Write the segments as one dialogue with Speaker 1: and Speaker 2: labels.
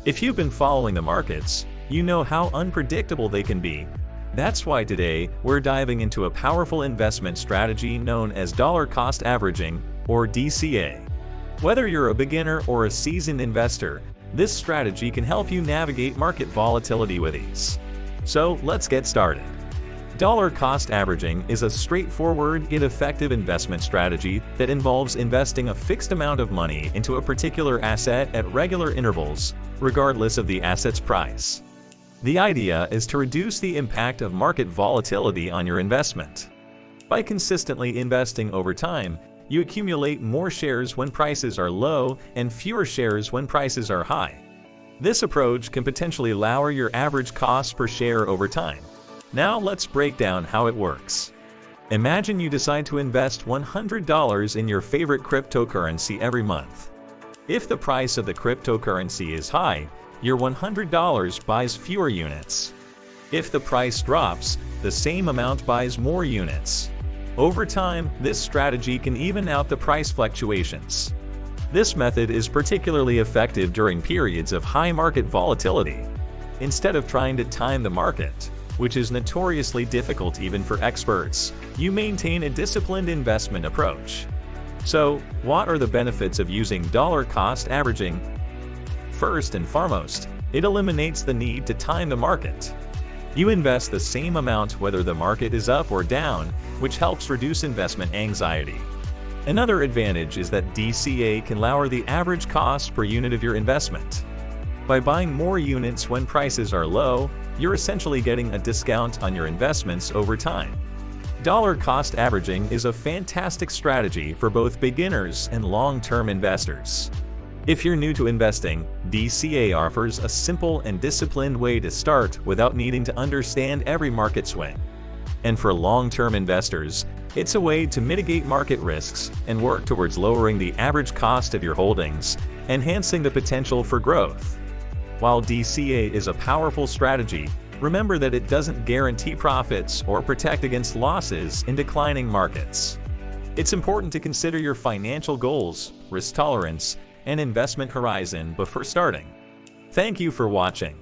Speaker 1: If you've been following the markets, you know how unpredictable they can be. That's why today we're diving into a powerful investment strategy known as dollar cost averaging, or DCA. Whether you're a beginner or a seasoned investor, this strategy can help you navigate market volatility with ease. So let's get started. Dollar cost averaging is a straightforward yet effective investment strategy that involves investing a fixed amount of money into a particular asset at regular intervals, regardless of the asset's price. The idea is to reduce the impact of market volatility on your investment. By consistently investing over time, you accumulate more shares when prices are low and fewer shares when prices are high. This approach can potentially lower your average cost per share over time. Now let's break down how it works. Imagine you decide to invest $100 in your favorite cryptocurrency every month. If the price of the cryptocurrency is high, your $100 buys fewer units. If the price drops, the same amount buys more units. Over time, this strategy can even out the price fluctuations. This method is particularly effective during periods of high market volatility. Instead of trying to time the market, which is notoriously difficult even for experts, you maintain a disciplined investment approach. So, what are the benefits of using dollar cost averaging? First and foremost, it eliminates the need to time the market. You invest the same amount whether the market is up or down, which helps reduce investment anxiety. Another advantage is that DCA can lower the average cost per unit of your investment. By buying more units when prices are low, you're essentially getting a discount on your investments over time. Dollar cost averaging is a fantastic strategy for both beginners and long-term investors. If you're new to investing, DCA offers a simple and disciplined way to start without needing to understand every market swing. And for long-term investors, it's a way to mitigate market risks and work towards lowering the average cost of your holdings, enhancing the potential for growth. While DCA is a powerful strategy, remember that it doesn't guarantee profits or protect against losses in declining markets. It's important to consider your financial goals, risk tolerance, and investment horizon before starting. Thank you for watching.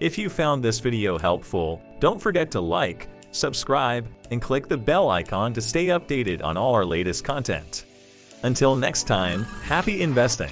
Speaker 1: If you found this video helpful, don't forget to like, subscribe, and click the bell icon to stay updated on all our latest content. Until next time, happy investing!